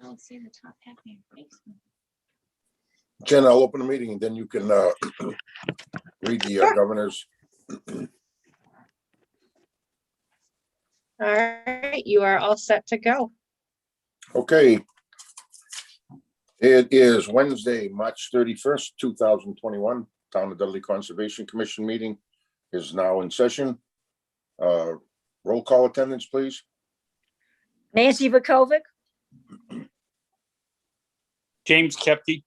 I'll see the top half of your face. Jen, I'll open the meeting and then you can read the governor's. All right, you are all set to go. Okay. It is Wednesday, March 31st, 2021. Town of Dudley Conservation Commission meeting is now in session. Roll call attendance, please. Nancy Vukovic, James Kepke.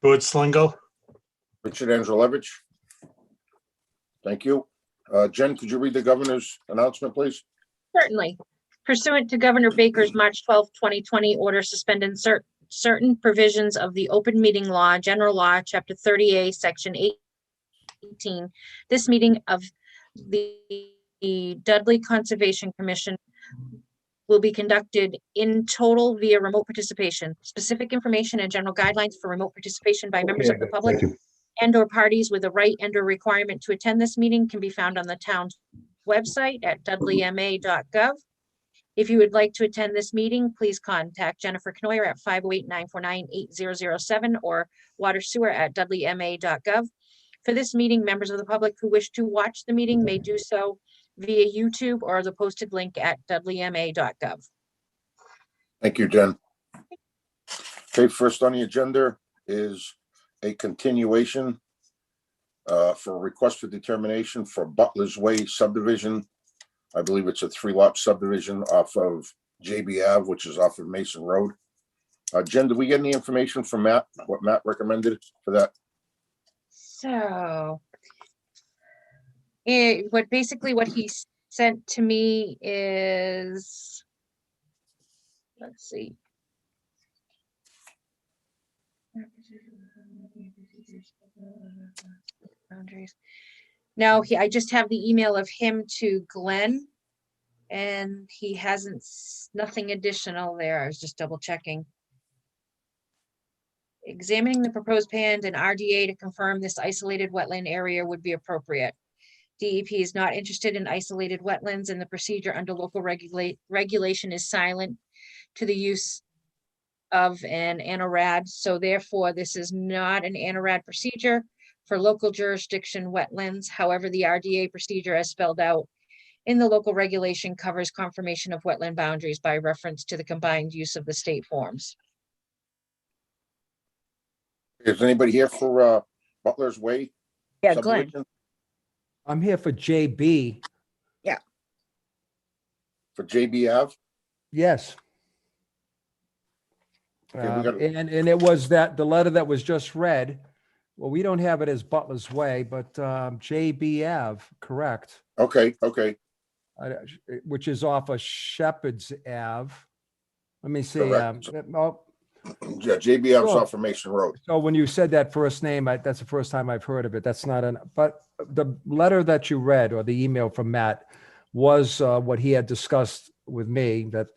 George Slingo. Richard Angelevich. Thank you. Jen, could you read the governor's announcement, please? Certainly. Pursuant to Governor Baker's March 12, 2020 order suspending certain provisions of the open meeting law, general law, chapter 30A, section 18, this meeting of the Dudley Conservation Commission will be conducted in total via remote participation. Specific information and general guidelines for remote participation by members of the public and/or parties with a right and/or requirement to attend this meeting can be found on the town's website at dudleyma.gov. If you would like to attend this meeting, please contact Jennifer Knoyer at 508-949-8007 or watersewer@dudleyma.gov. For this meeting, members of the public who wish to watch the meeting may do so via YouTube or the posted link at dudleyma.gov. Thank you, Jen. Okay, first on the agenda is a continuation for a request for determination for Butler's Way subdivision. I believe it's a 3-lot subdivision off of JB Ave, which is off of Mason Road. Jen, did we get any information from Matt, what Matt recommended for that? So, what he sent to me is, let's see. Boundaries. No, I just have the email of him to Glenn, and he hasn't, nothing additional there. I was just double checking. Examining the proposed plan and RDA to confirm this isolated wetland area would be appropriate. DEP is not interested in isolated wetlands, and the procedure under local regulation is silent to the use of an ANORAD. So therefore, this is not an ANORAD procedure for local jurisdiction wetlands. However, the RDA procedure as spelled out in the local regulation covers confirmation of wetland boundaries by reference to the combined use of the state forms. Is anybody here for Butler's Way? yeah, Glenn. subdivision? I'm here for JB. For JB Ave? Yes. Okay, we got- And it was that, the letter that was just read, well, we don't have it as Butler's Way, but JB Ave, correct, Okay, which is off of Shepherd's Ave. Let me see. Correct. yeah, JB Ave's Sure. off of Mason Road. So when you said that first name, that's the first time I've heard of it. That's not but the letter that you read or the email from Matt was what he had discussed with me, that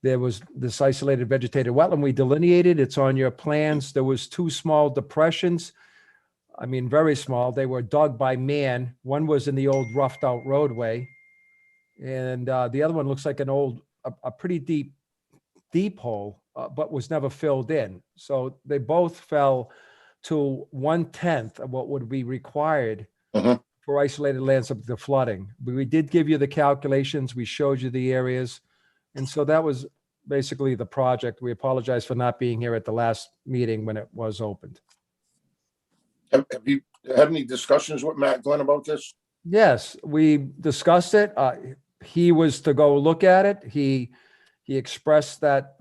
there was this isolated vegetated wetland we delineated. It's on your plans. There was 2 small depressions. I mean, very small. They were dug by man. One was in the old roughed out roadway. And the other one looks like an old, a pretty deep hole, but was never filled in. So they both fell to 1/10 of what would be required Mhm. for isolated lands of the flooding. We did give you the calculations. We showed you the areas. And so that was basically the project. We apologize for not being here at the last meeting when it was opened. Have you had any discussions with Matt Glenn about this? Yes, we discussed it. He was to go look at it. He expressed that,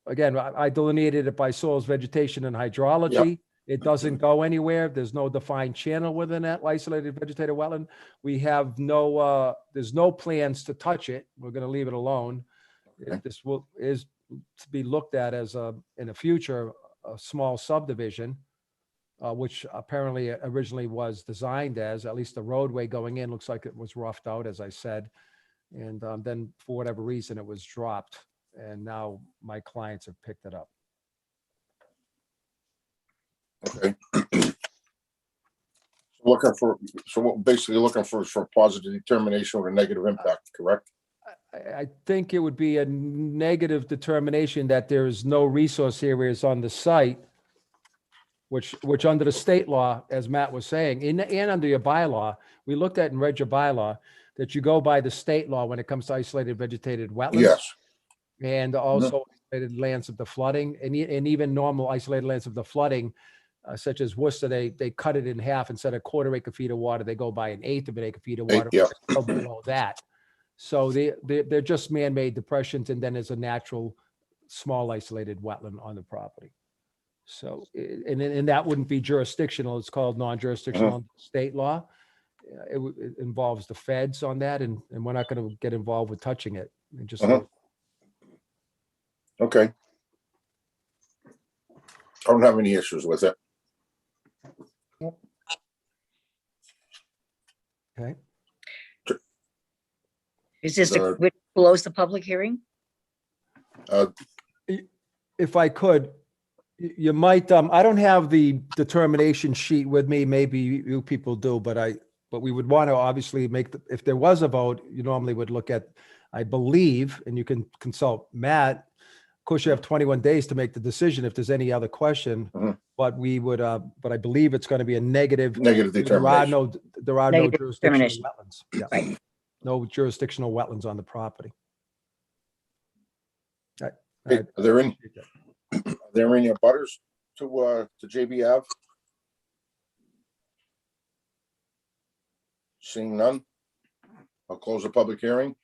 again, I delineated it by soils, vegetation, and hydrology. It doesn't go anywhere. There's no defined channel within that isolated vegetated wetland. We have there's no plans to touch it. We're going to leave it alone. Okay. This is to be looked at as in the future, a small subdivision, which apparently originally was designed as, at least the roadway going in looks like it was roughed out, as I said. And then for whatever reason, it was dropped. And now my clients have picked it up. Okay. So what we're basically looking for is for a positive determination or a negative impact, correct? I think it would be a negative determination that there is no resource areas on the site, which under the state law, as Matt was saying, and under your bylaw, we looked at and read your bylaw, that you go by the state law when it comes to isolated vegetated wetlands. Yes, And also isolated lands of the flooding, and even normal isolated lands of the flooding, such as Worcester, they cut it in half. Instead of 1/4 acre feet of water, they go by 1/8 of an acre feet of water. yeah. Still below that. So they're just man-made depressions, and then there's a natural small isolated wetland on the property. So, and that wouldn't be jurisdictional. It's called non-jurisdictional under state law. It involves the feds on that, and we're not going to get involved with touching it. And just Okay. I don't have any issues with it. okay. Is this There are- which close the public hearing? If I could, you might, I don't have the determination sheet with me. Maybe you people do, but we would want to obviously make, if there was a vote, you normally would look at, I believe, and you can consult Matt. Of course, you have 21 days to make the decision if there's any other question, Mhm. but we would, but I believe it's going to be a negative. Negative determination. There are no Negative jurisdictional determination. wetlands. Yeah. Right. No jurisdictional wetlands on the property. Hey, are there any butters to JB Ave? Seeing none, I'll close the public hearing.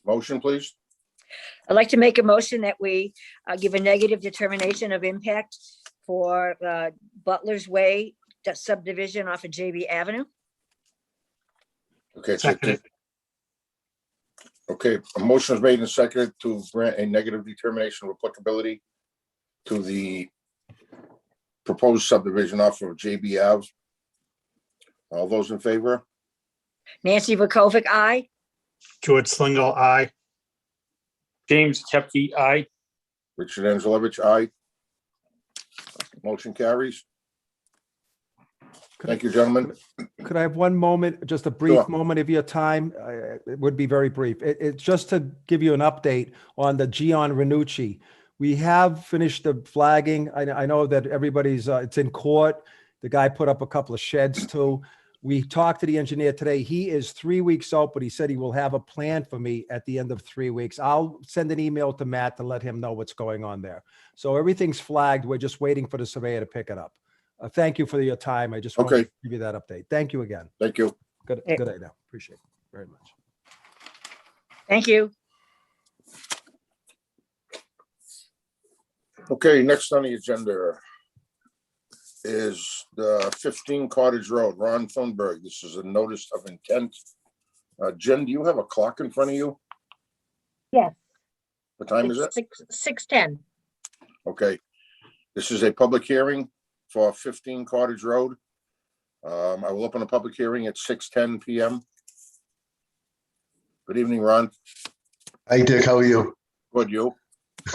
Motion, please. I'd like to make a motion that we give a negative determination of impact for Butler's Way subdivision off of JB Avenue. Okay, so, Seconded. okay, a motion is made and seconded to grant a negative determination of applicability to the proposed subdivision off of JB Ave. All those in favor? Nancy Vokovic, aye. George Slingo, aye. James Kepke, aye. Richard Angelovich, aye. Motion carries. Thank you, gentlemen. Could I have one moment, just a brief Sure. moment of your time? It would be very brief. It's just to give you an update on the Gian Renucci. We have finished the flagging. I know that everybody's, it's in court. The guy put up a couple of sheds too. We talked to the engineer today. He is 3 weeks out, but he said he will have a plan for me at the end of 3 weeks. I'll send an email to Matt to let him know what's going on there. So everything's flagged. We're just waiting for the surveyor to pick it up. Thank you for your time. I just wanted Okay. to give you that update. Thank you again. Thank you. Good, Okay. good night now. Appreciate it very much. Thank you. Okay, next on the agenda is the 15 Cottage Road, Ron Thunberg. This is a notice of intent. Jen, do you have a clock in front of you? Yes. What time is it? 6:10. Okay. This is a public hearing for 15 Cottage Road. I will open a public hearing at 6:10 PM. Good evening, Ron. Hi, Dick. How are you? Good, you?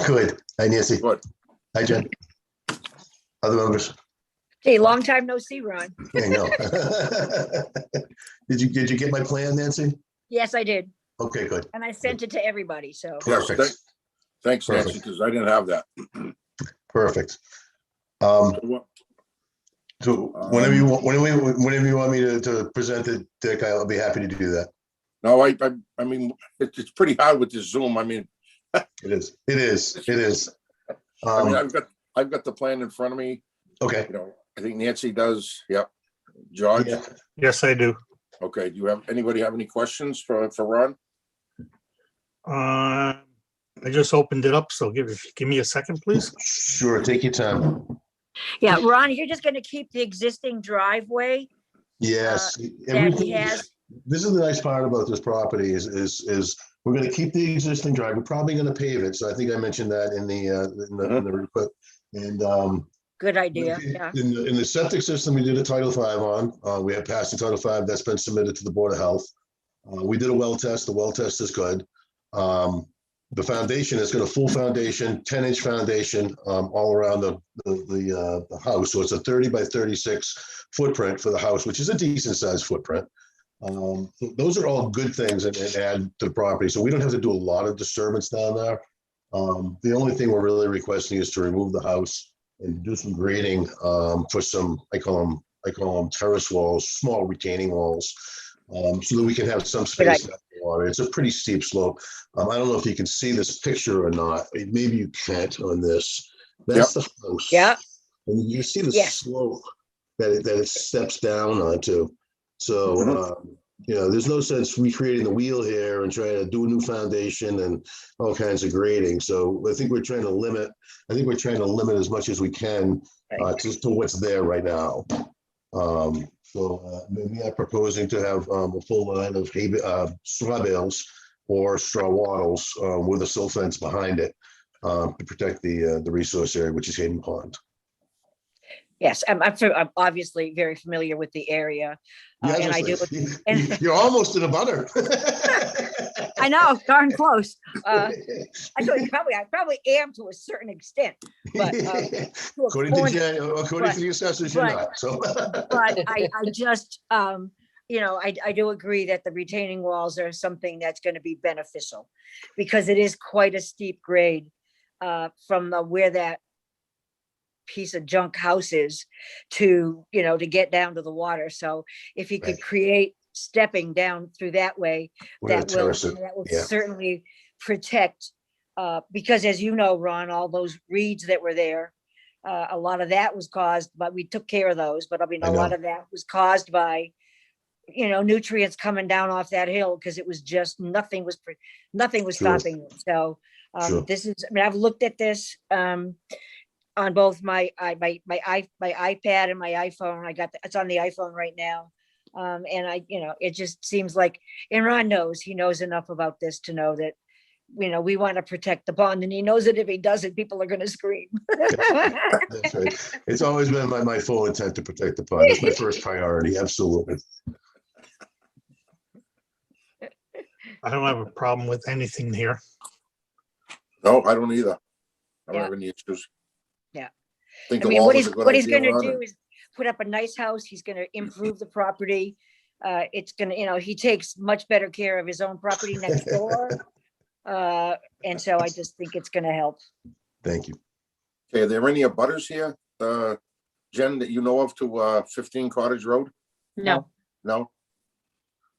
Good. Hi, Nancy. Good. Hi, Jen. Other members? Hey, long time no see, Ron. I know. Did you get my plan, Nancy? Yes, I did. Okay, good. And I sent it to everybody, so. Yes, Perfect. thanks, Nancy, Perfect. because I didn't have that. Perfect. So So whenever you want me to present it, Dick, I'll be happy to do that. No, I mean, it's pretty hard with this Zoom. I mean, It is. I mean, I've got the plan in front of me. Okay. You know, I think Nancy does. Yep. George? Yeah. Yes, I do. Okay, anybody have any questions for Ron? I just opened it up, so give me a second, please. Sure, take your time. Yeah, Ron, you're just gonna keep the existing driveway Yes. that he everything- has? This is the nice part about this property is we're gonna keep the existing drive. We're probably gonna pave it. So I think I mentioned that in the report. And Good idea, yeah. in the septic system, we did a Title V on. We have passed the Title V. That's been submitted to the Board of Health. We did a well test. The well test is good. The foundation has got a full foundation, 10-inch foundation all around the house. So it's a 30 by 36 footprint for the house, which is a decent sized footprint. So those are all good things and add to the property. So we don't have to do a lot of disturbance down there. The only thing we're really requesting is to remove the house and do some grading for some, I call them terrace walls, small retaining walls, so that we can have some space in the water. It's a pretty steep slope. I don't know if you can see this picture or not. Maybe you can't on this. That's the house. Yeah. And you see the Yes. slope that it steps down onto. So, there's no sense recreating the wheel here and trying to do a new foundation and all kinds of grading. So I think we're trying to limit as much as we can to what's there right now. Maybe I'm proposing to have a full line of straw bales or straw wattles with a silt fence behind it to protect the resource area, which is Hayden Pond. Yes, I'm obviously very familiar with the area. And I do. You're almost in a butter. I know, darn close. Actually, I probably am to a certain extent, but According to the assessors, you're not. So, but I just, I do agree that the retaining walls are something that's going to be beneficial because it is quite a steep grade from where that piece of junk house is to get down to the water. So if you could create stepping down through that way, that will certainly protect, because as you know, Ron, all those reeds that were there, a lot of that was caused, but we took care of those. But I mean, a lot of that was caused by, nutrients coming down off that hill because it was just nothing was stopping it. So this is, I mean, I've looked at this on both my iPad and my iPhone. It's on the iPhone right now. And it just seems like, and Ron knows, he knows enough about this to know that, we want to protect the pond, and he knows that if he doesn't, people are going to scream. That's right. It's always been my full intent to protect the pond. That's my first priority. Absolutely. I don't have a problem with anything here. No, I don't either. I don't Yeah. have any issues. Yeah. Think I the mean, wall what is he's a good going idea, to Ron, do and- is put up a nice house. He's going to improve the property. It's going to, he takes much better care of his own property next door. And so I just think it's going to help. Thank you. Okay, are there any abutters here, Jen, that you know of to 15 Cottage Road? No, No?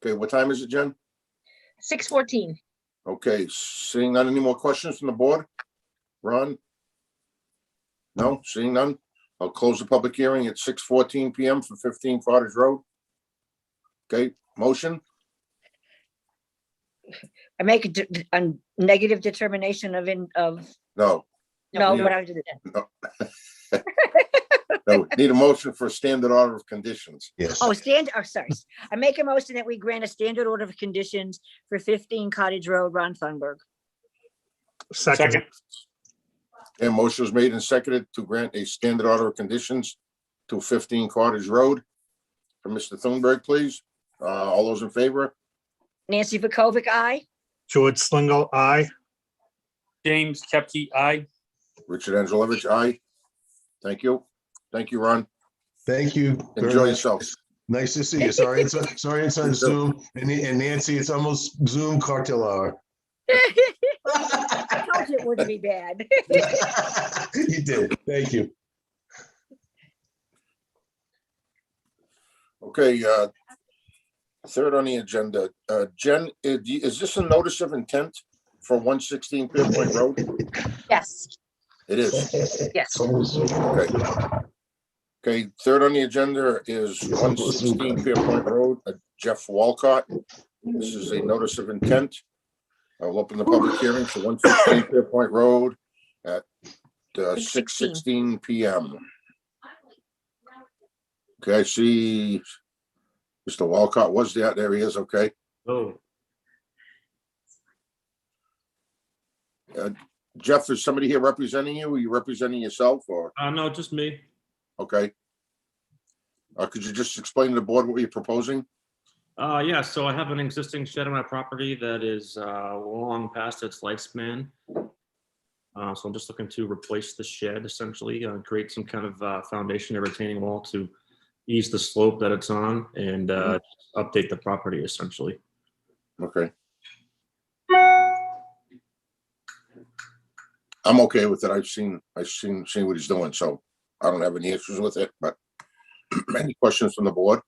Okay, what time is it, Jen? 6:14. Okay, seeing none, any more questions from the board? Ron? No, seeing none? I'll close the public hearing at 6:14 PM for 15 Cottage Road. Okay, motion? I make a negative determination of No, no, yeah. but I did it. no, need a motion for a standard order of conditions. Yes. Sorry. I make a motion that we grant a standard order of conditions for 15 Cottage Road, Ron Thunberg. Second, And motion was made and seconded to grant a standard order of conditions to 15 Cottage Road. For Mr. Thunberg, please. All those in favor? Nancy Vukovic, aye. George Slingo, aye. James Kepke, aye. Richard Angelovich, aye. Thank you. Thank you, Ron. Thank you. very Enjoy much. yourself. Nice to see you. Sorry, it's on Zoom. And Nancy, it's almost Zoom cocktail hour. I told you it wouldn't be bad. You did. Thank you. Okay, third on the agenda, Jen, is this a notice of intent for 116 Pierpoint Road? Yes, It is. yes. Okay. Okay, third on the agenda is 116 Pierpoint Road, Jeff Walcott. This is a notice of intent. I'll open the public hearing for 116 Pierpoint Road at 6:16 PM. Okay, I see Mr. Walcott was there. There he is. Okay. Oh, Jeff, is somebody here representing you? Are you representing yourself or? no, just me. Okay. Could you just explain to the board what you're proposing? Yeah, so I have an existing shed on my property that is long past its lifespan. So I'm just looking to replace the shed essentially, create some kind of foundation or retaining wall to ease the slope that it's on and update the property essentially. Okay. I'm okay with it. I've seen what he's doing, so I don't have any issues with it, but any questions from the board?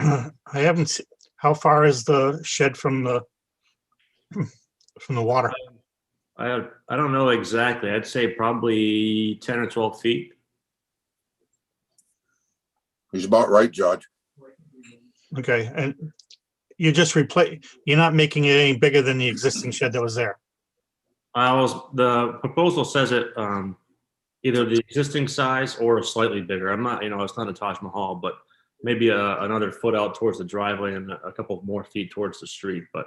I haven't, how far is the shed from the water? I don't know exactly. I'd say probably 10 or 12 feet. He's about right, George. Okay, and you just you're not making it any bigger than the existing shed that was there? The proposal says it either the existing size or slightly bigger. I'm not, it's not a Taj Mahal, but maybe another foot out towards the driveway and a couple more feet towards the street. But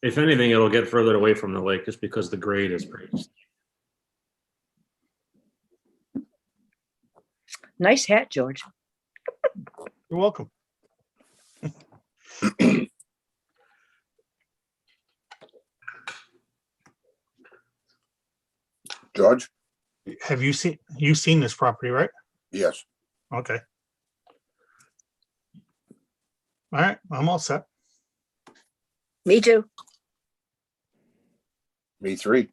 if anything, it'll get further away from the lake just because the grade is pretty steep. Nice hat, George. You're welcome. George? Have you seen this property, right? Yes. Okay. All right, I'm all set. Me too. Me three.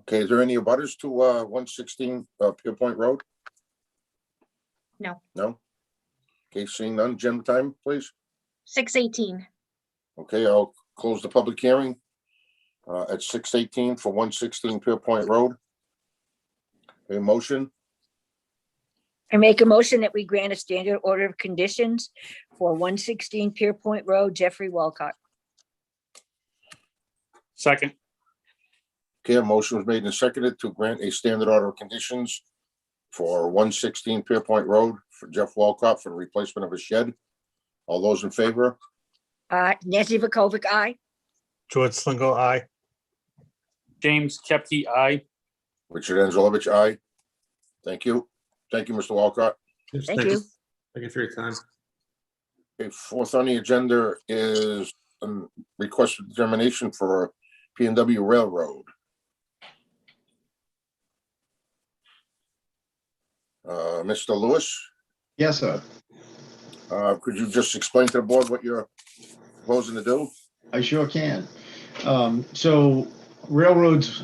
Okay, is there any abutters to 116 Pierpoint Road? No. No? Okay, seeing none, Jim, time, please. 6:18. Okay, I'll close the public hearing at 6:18 for 116 Pierpoint Road. A motion, I make a motion that we grant a standard order of conditions for 116 Pierpoint Road, Jeffrey Walcott. Second. okay, a motion was made and seconded to grant a standard order of conditions for 116 Pierpoint Road for Jeff Walcott for the replacement of a shed. All those in favor? Nancy Vakovic, aye. George Slingo, aye. James Chepke, aye. Richard Angelovich, aye. Thank you. Thank you, Mr. Walcott. Yes, Thank you. Thank you for your time. Okay, fourth on the agenda is a request for determination for P&W Railroad. Mr. Lewis, Yes, sir. could you just explain to the board what you're proposing to do? I sure can. So railroads,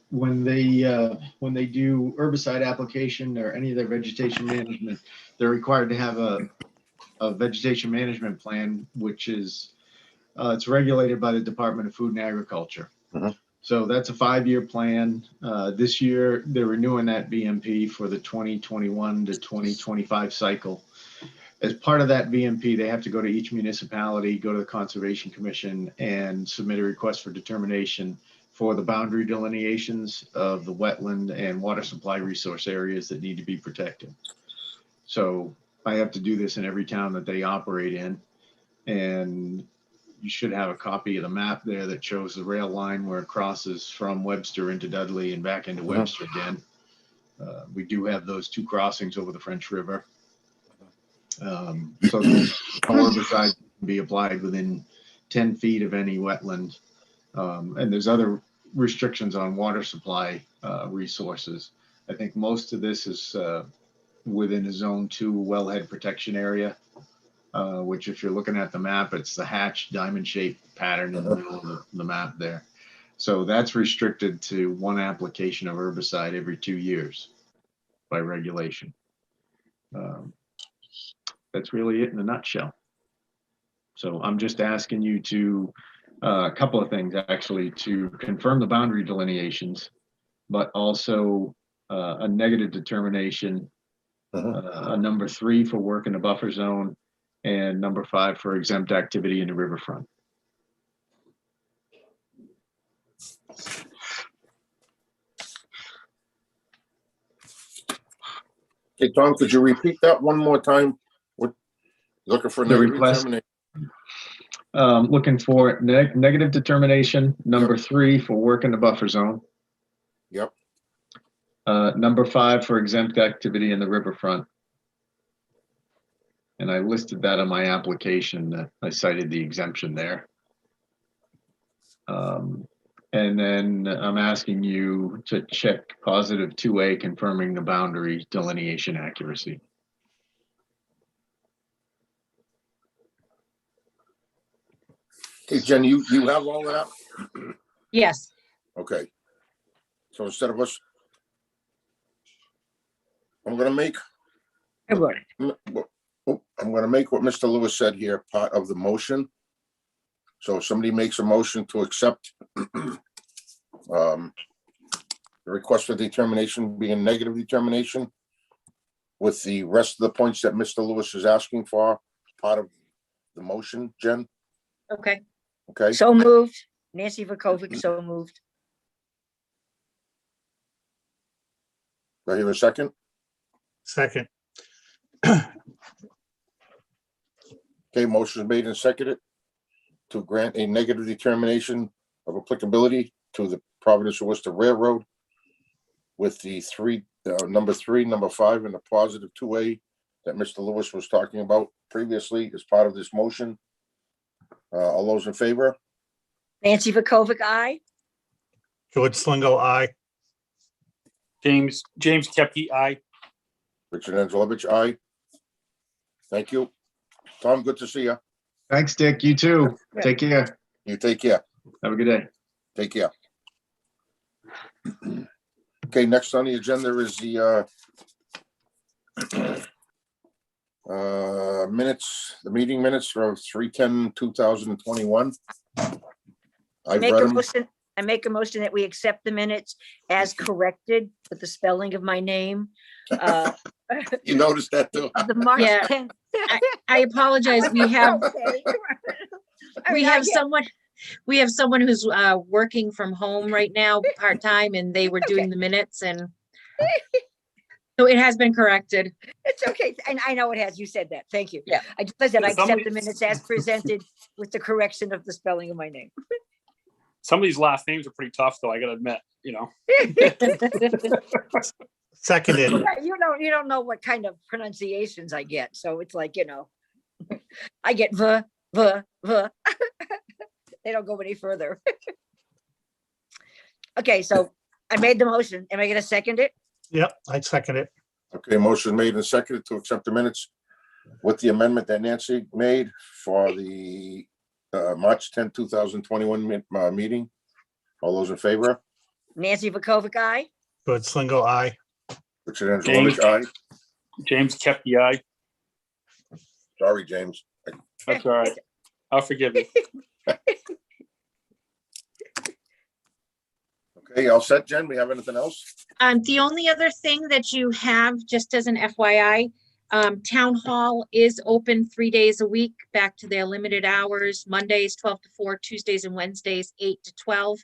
when they do herbicide application or any of their vegetation management, they're required to have a vegetation management plan, which is, it's regulated by the Department of Food and Agriculture. Mhm. So that's a 5-year plan. This year, they're renewing that VMP for the 2021 to 2025 cycle. As part of that VMP, they have to go to each municipality, go to the Conservation Commission, and submit a request for determination for the boundary delineations of the wetland and water supply resource areas that need to be protected. So I have to do this in every town that they operate in. And you should have a copy of the map there that shows the rail line where it crosses from Webster into Dudley and back into Webster again. We do have those two crossings over the French River. So herbicide can be applied within 10 feet of any wetland. And there's other restrictions on water supply resources. I think most of this is within a zone 2 wellhead protection area, which if you're looking at the map, it's the hatch diamond shaped pattern in the middle of the map there. So that's restricted to one application of herbicide every 2 years by regulation. That's really it in a nutshell. So I'm just asking you to, a couple of things actually, to confirm the boundary delineations, but also a negative determination, a number 3 for work in a buffer zone, and number 5 for exempt activity in the riverfront. Okay, Tom, could you repeat that one more time? What, looking for The negative request. determination? Looking for negative determination, number 3 for work in the buffer zone. Yep. Number 5 for exempt activity in the riverfront. And I listed that on my application. I cited the exemption there. And then I'm asking you to check positive 2A confirming the boundary delineation accuracy. Okay, Jen, you have all of that? Yes, Okay. So instead of us, I'm gonna make what Mr. Lewis said here, part of the motion. So if somebody makes a motion to accept the request for determination being negative determination with the rest of the points that Mr. Lewis is asking for, part of the motion, Jen, okay. okay? So moved. Nancy Vakovic, so moved. Do I hear a second? Second, Okay, motion is made and seconded to grant a negative determination of applicability to the Providence Worcester Railroad with the number 3, number 5, and the positive 2A that Mr. Lewis was talking about previously as part of this motion. All those in favor? Nancy Vakovic, aye. George Slingo, aye. James Kepke, aye. Richard Angelovich, aye. Thank you. Tom, good to see you. Thanks, Dick. You too. Take care. You take care. Have a good day. Take care. Okay, next on the agenda is the minutes, the meeting minutes for 3/10/2021. I've Make read a them. motion, I make a motion that we accept the minutes as corrected with the spelling of my name. You noticed that too? The March Yeah. 10th. I apologize. We have, Okay. I we mean, I have get- someone who's working from home right now, part-time, and they were doing the minutes and so it has been corrected. It's okay. And I know it has. You said that. Thank you. Yeah. I just said I accept Somebody- the minutes as presented with the correction of the spelling of my name. Some of these last names are pretty tough, though, I gotta admit, Seconded, You don't know what kind of pronunciations I get. So it's like, I get the. They don't go any further. Okay, so I made the motion. Am I gonna second it? yep, I second it. Okay, motion made and seconded to accept the minutes with the amendment that Nancy made for the March 10, 2021 meeting. All those in favor? Nancy Vakovic, aye. George Slingo, aye. Richard Angelovich, aye. James Kepke, aye. Sorry, James. That's all right. I'll forgive you. Okay, all set, Jen? We have anything else? The only other thing that you have, just as an FYI, Town Hall is open 3 days a week, back to their limited hours, Mondays 12 to 4, Tuesdays and Wednesdays 8 to 12.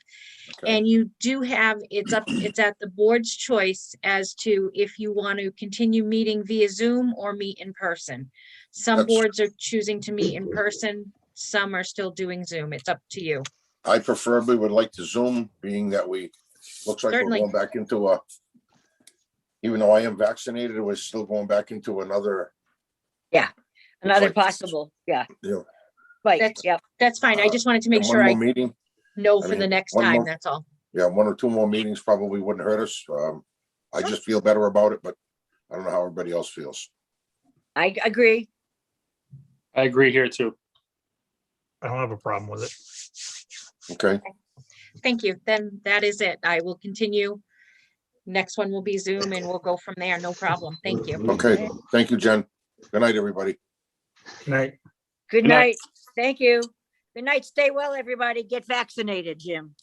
Okay. And you do have, it's at the board's choice as to if you want to continue meeting via Zoom or meet in person. Some That's- boards are choosing to meet in person, some are still doing Zoom. It's up to you. I preferably would like to Zoom, being that looks like Certainly. we're going back into even though I am vaccinated, we're still going back into another. Another like- possible, yeah. Yeah. Right, That's- yep. That's fine. I just wanted to make one sure more I Meeting, know I for the mean, next one time, more- that's all. yeah, 1 or 2 more meetings probably wouldn't hurt us. I just feel better about it, but I don't know how everybody else feels. I agree. I agree here, too. I don't have a problem with it. Okay, Thank you. Then that is it. I will continue. Next one will be Zoom and we'll go from there. No problem. Thank you. okay. Thank you, Jen. Good night, everybody. Good night. Good Good night. night. Thank you. Good night. Stay well, everybody. Get vaccinated, Jim.